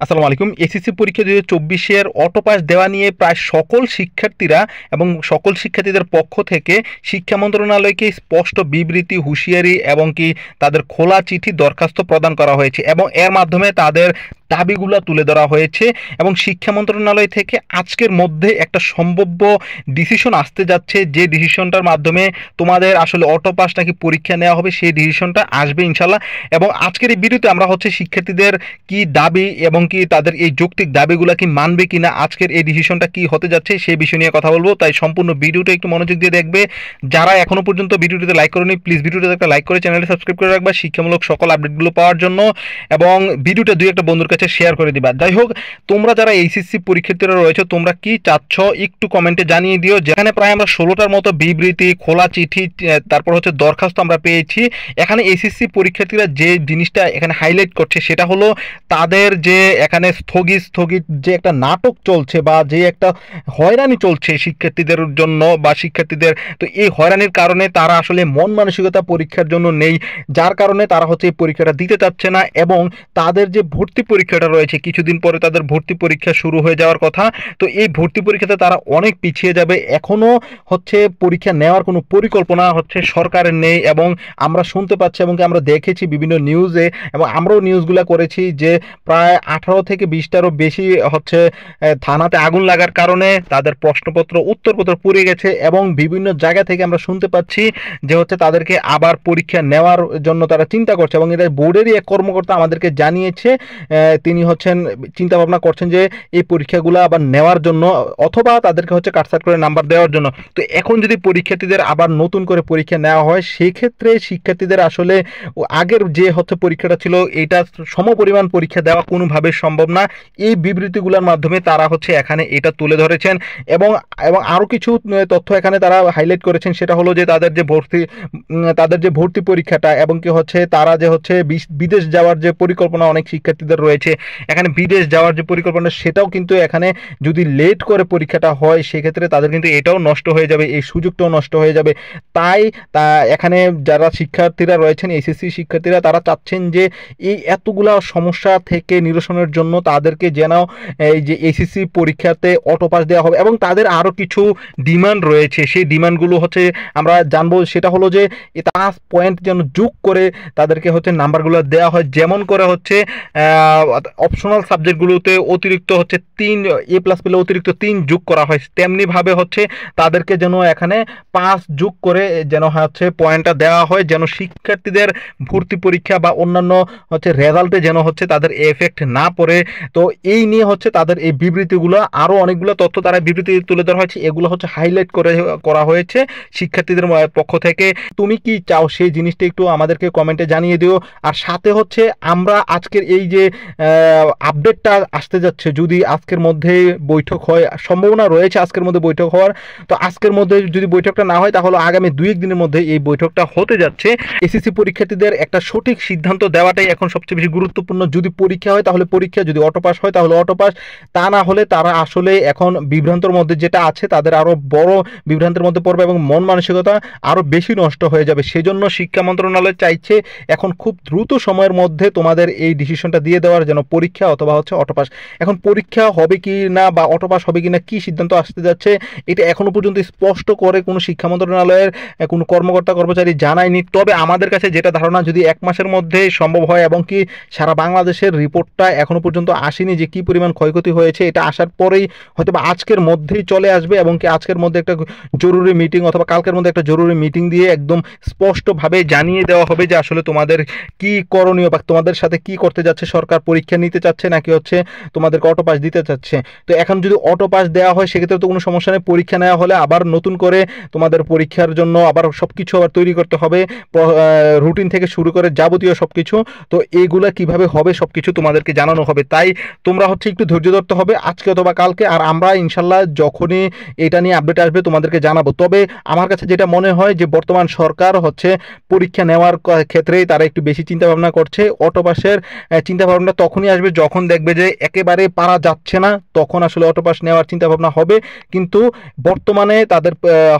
আসসালামু আলাইকুম। এসএসসি পরীক্ষা 2024 অটো পাস দেওয়া নিয়ে প্রায় সকল শিক্ষার্থীরা এবং সকল শিক্ষার্থীদের পক্ষ থেকে শিক্ষা মন্ত্রণালয়কে স্পষ্ট বিবৃতি, হুঁশিয়ারি এবং কি তাদের খোলা চিঠি দরখাস্ত প্রদান করা হয়েছে এবং এর মাধ্যমে তাদের দাবিগুলো তুলে ধরা হয়েছে এবং শিক্ষা মন্ত্রণালয় থেকে আজকের মধ্যে একটা সম্ভাব্য ডিসিশন আসতে যাচ্ছে, যে ডিসিশনটার মাধ্যমে তোমাদের আসলে অটো পাস নাকি পরীক্ষা নেওয়া হবে সেই ডিসিশনটা আসবে ইনশাল্লাহ। এবং আজকের এই ভিডিওতে আমরা শিক্ষার্থীদের কি দাবি এবং কি তাদের এই যৌক্তিক দাবিগুলো কি মানবে কিনা, আজকের এই ডিসিশনটা কি হতে যাচ্ছে সেই বিষয় নিয়ে কথা বলবো। তাই সম্পূর্ণ ভিডিওটা একটু মনোযোগ দিয়ে দেখবে। যারা এখনো পর্যন্ত ভিডিওটিতে লাইক করেনি প্লিজ ভিডিওটিতে একটা লাইক করে চ্যানেলটি সাবস্ক্রাইব করে রাখবা শিক্ষামূলক সকল আপডেটগুলো পাওয়ার জন্য, এবং ভিডিওটা দুই একটা বন্ধুর কাছে শেয়ার করে দিবা। যাই হোক, তোমরা যারা এইচএসসি পরীক্ষার্থীরা রয়েছে তোমরা কি চাচ্ছ একটু কমেন্টে জানিয়ে দিও। যেখানে প্রায় আমরা 16টার মতো বিবৃতি, খোলা চিঠি, তারপর দরখাস্ত আমরা পেয়েছি। এখানে এইচএসসি পরীক্ষার্থীরা যে জিনিসটা এখানে হাইলাইট করছে সেটা হলো তাদের যে এখানে স্থগিত যে একটা নাটক চলছে বা যে একটা হয়রানি চলছে শিক্ষার্থীদের জন্য বা শিক্ষার্থীদের, তো এই হয়রানির কারণে তারা আসলে মন মানসিকতা পরীক্ষার জন্য নেই, যার কারণে তারা এই পরীক্ষাটা দিতে চাচ্ছে না। এবং তাদের যে ভর্তি পরীক্ষাটা রয়েছে কিছুদিন পরে তাদের ভর্তি পরীক্ষা শুরু হয়ে যাওয়ার কথা, তো এই ভর্তি পরীক্ষাতে তারা অনেক পিছিয়ে যাবে। এখনো পরীক্ষা নেওয়ার কোনো পরিকল্পনা সরকারের নেই এবং আমরা শুনতে পাচ্ছি এবং আমরা দেখেছি বিভিন্ন নিউজে এবং আমরাও নিউজগুলো করেছি যে প্রায় 18 থেকে 20টারও বেশি থানাতে আগুন লাগার কারণে তাদের প্রশ্নপত্র, উত্তরপত্র পুড়ে গেছে এবং বিভিন্ন জায়গা থেকে আমরা শুনতে পাচ্ছি যে তাদেরকে আবার পরীক্ষা নেওয়ার জন্য তারা চিন্তা করছে। এবং এটা বোর্ডেরই এক কর্মকর্তা আমাদেরকে জানিয়েছে, তিনি চিন্তা ভাবনা করছেন যে এই পরীক্ষাগুলো আবার নেওয়ার জন্য অথবা তাদেরকে কাটছাট করে নাম্বার দেওয়ার জন্য। তো এখন যদি পরীক্ষার্থীদের আবার নতুন করে পরীক্ষা নেওয়া হয় সেক্ষেত্রে শিক্ষার্থীদের আসলে আগের যে পরীক্ষাটা ছিল এটা সমপরিমাণ পরীক্ষা দেওয়া কোনোভাবে সম্ভব না। এই বিবৃতিগুলোর মাধ্যমে তারা এখানে এটা তুলে ধরেছেন এবং আরও কিছু তথ্য এখানে তারা হাইলাইট করেছেন। সেটা হলো যে তাদের যে ভর্তি পরীক্ষাটা এবং কি তারা যে বিদেশ যাওয়ার যে পরিকল্পনা অনেক শিক্ষার্থীদের রয়েছে, এখানে বিদেশ যাওয়ার যে পরিকল্পনা সেটাও কিন্তু এখানে যদি লেট করে পরীক্ষাটা হয় সেক্ষেত্রে তাদের কিন্তু এটাও নষ্ট হয়ে যাবে, এই সুযোগটাও নষ্ট হয়ে যাবে। তাই এখানে যারা শিক্ষার্থীরা রয়েছেন, এইচএসসি শিক্ষার্থীরা, তারা চাচ্ছেন যে এই এতগুলা সমস্যা থেকে নিরসনের জন্য তাদেরকে যেন এই যে এইচএসসি পরীক্ষাতে অটো পাস দেওয়া হবে। এবং তাদের আরও কিছু ডিমান্ড রয়েছে, সেই ডিমান্ডগুলো আমরা জানবো। সেটা হলো যে পাস পয়েন্ট যেন যোগ করে তাদেরকে নাম্বারগুলো দেওয়া হয়, যেমন করে অপশনাল সাবজেক্টগুলোতে অতিরিক্ত 3 A+ পেলে অতিরিক্ত 3 যোগ করা হয়, তেমনিভাবে তাদেরকে যেন এখানে 5 যোগ করে যেন পয়েন্টটা দেওয়া হয়, যেন শিক্ষার্থীদের ভর্তি পরীক্ষা বা অন্যান্য রেজাল্টে যেন তাদের এফেক্ট না পড়ে। তো এই নিয়ে তাদের এই বিবৃতিগুলো, আরও অনেকগুলো তথ্য তারা বিবৃতি তুলে ধরা হয়েছে, এগুলো হাইলাইট করা হয়েছে শিক্ষার্থীদের পক্ষ থেকে। তুমি কি চাও সেই জিনিসটা একটু আমাদেরকে কমেন্টে জানিয়ে দিও। আর সাথে আমরা আজকের এই যে আপডেটটা আসতে যাচ্ছে, যদি আজকের মধ্যে বৈঠক হয়, সম্ভাবনা রয়েছে আজকের মধ্যে বৈঠক হওয়ার, তো আজকের মধ্যে যদি বৈঠকটা না হয় তাহলে আগামী 2-1 দিনের মধ্যে এই বৈঠকটা হতে যাচ্ছে। এসএসসি পরীক্ষার্থীদের একটা সঠিক সিদ্ধান্ত দেওয়াটাই এখন সবচেয়ে বেশি গুরুত্বপূর্ণ। যদি পরীক্ষা হয় তাহলে পরীক্ষা, যদি অটো পাস হয় তাহলে অটো পাস, তা না হলে তারা আসলে এখন বিভ্রান্তর মধ্যে যেটা আছে তাদের আরও বড় বিভ্রান্তের মধ্যে পড়বে এবং মন মানসিকতা আরও বেশি নষ্ট হয়ে যাবে। সেজন্য শিক্ষা মন্ত্রণালয় চাইছে এখন খুব দ্রুত সময়ের মধ্যে তোমাদের এই ডিসিশনটা দিয়ে দেওয়ার, যেন পরীক্ষা অথবা অটো পাস। এখন পরীক্ষা হবে কি না বা অটো পাস হবে কি না, কি সিদ্ধান্ত আসতে যাচ্ছে এটা এখনো পর্যন্ত স্পষ্ট করে কোনো শিক্ষা মন্ত্রণালয়ের কোনো কর্মকর্তা কর্মচারী জানায়নি। তবে আমাদের কাছে যেটা ধারণা, যদি 1 মাসের মধ্যে সম্ভব হয় এবং কি সারা বাংলাদেশের রিপোর্টটা এখনো পর্যন্ত আসেনি যে কি পরিমাণ ক্ষয়ক্ষতি হয়েছে, এটা আসার পরেই হয়তো বা আজকের মধ্যেই চলে আসবে এবং কি আজকের মধ্যে একটা জরুরি মিটিং অথবা কালকের মধ্যে একটা জরুরি মিটিং দিয়ে একদম স্পষ্টভাবে জানিয়ে দেওয়া হবে যে আসলে তোমাদের কি করণীয় বা তোমাদের সাথে কি করতে যাচ্ছে সরকার, পরীক্ষা নিতে চাচ্ছে নাকি তোমাদেরকে অটো পাস দিতে চাচ্ছে। তো এখন যদি অটো পাস দেওয়া হয় সেক্ষেত্রে তো কোনো সমস্যা নেই, পরীক্ষা নেওয়া হলে আবার নতুন করে তোমাদের পরীক্ষার জন্য আবার সবকিছু আবার তৈরি করতে হবে, রুটিন থেকে শুরু করে যাবতীয় সবকিছু। তো এইগুলা কিভাবে হবে সবকিছু তোমাদেরকে জানানো হবে। তাই তোমরা একটু ধৈর্য ধরতে হবে আজকে অথবা কালকে, আর আমরা ইনশাল্লাহ যখনই এটা নিয়ে আপডেট আসবে তোমাদেরকে জানাবো। তবে আমার কাছে যেটা মনে হয় যে বর্তমান সরকার পরীক্ষা নেওয়ার ক্ষেত্রেই তারা একটু বেশি চিন্তা ভাবনা করছে, অটো পাসের চিন্তা ভাবনা তখন তখনই আসবে যখন দেখবে যে একেবারে পারা যাচ্ছে না, তখন আসলে অটোপাস নেওয়ার চিন্তা ভাবনা হবে। কিন্তু বর্তমানে তাদের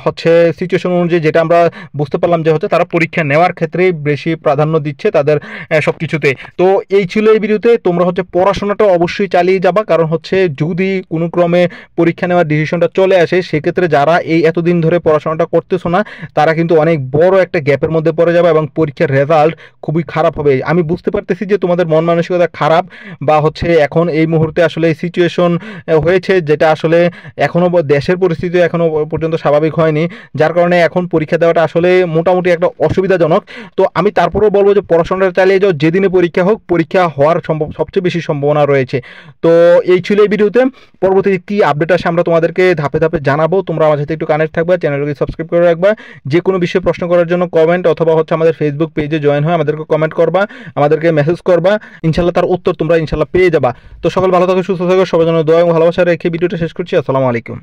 হচ্ছে সিচুয়েশন অনুযায়ী যেটা আমরা বুঝতে পারলাম যে হচ্ছে তারা পরীক্ষা নেওয়ার ক্ষেত্রে বেশি প্রাধান্য দিচ্ছে তাদের সব কিছুতে। তো এই ছিল এই ভিডিওতে। তোমরা হচ্ছে পড়াশোনাটা অবশ্যই চালিয়ে যাবা, কারণ হচ্ছে যদি কোনো ক্রমে পরীক্ষা নেওয়ার ডিসিশনটা চলে আসে, সেক্ষেত্রে যারা এই এতদিন ধরে পড়াশোনাটা করতেছো না তারা কিন্তু অনেক বড় একটা গ্যাপের মধ্যে পড়ে যাবে এবং পরীক্ষার রেজাল্ট খুবই খারাপ হবে। আমি বুঝতে পারতেছি যে তোমাদের মন মানসিকতা খারাপ, বা হচ্ছে এখন এই মুহূর্তে আসলে এই সিচুয়েশন হয়েছে যেটা আসলে এখনও দেশের পরিস্থিতি এখনও পর্যন্ত স্বাভাবিক হয়নি, যার কারণে এখন পরীক্ষা দেওয়াটা আসলে মোটামুটি একটা অসুবিধাজনক। তো আমি তারপরেও বলবো যে পড়াশোনাটা চালিয়ে যাও, যেদিনে পরীক্ষা হোক পরীক্ষা হওয়ার সবচেয়ে বেশি সম্ভাবনা রয়েছে। তো এই ছিল এই ভিডিওতে। পরবর্তীতে কী আপডেট আসে আমরা তোমাদেরকে ধাপে ধাপে জানাবো। তোমরা আমার সাথে একটু কানেক্ট থাকবা, চ্যানেলকে সাবস্ক্রাইব করে রাখবা। যে কোনো বিষয়ে প্রশ্ন করার জন্য কমেন্ট অথবা হচ্ছে আমাদের ফেসবুক পেজে জয়েন হয়ে আমাদেরকে কমেন্ট করবা, আমাদেরকে মেসেজ করবা, ইনশাল্লাহ তার উত্তর তোমরা ইনশাল্লাহ পেয়ে যাবা। তো সকল ভালো থাকো, সুস্থ থাকো, সবার জন্য দোয়া এবং ভালোবাসা রেখে ভিডিওটা শেষ করছি। আসসালামু আলাইকুম।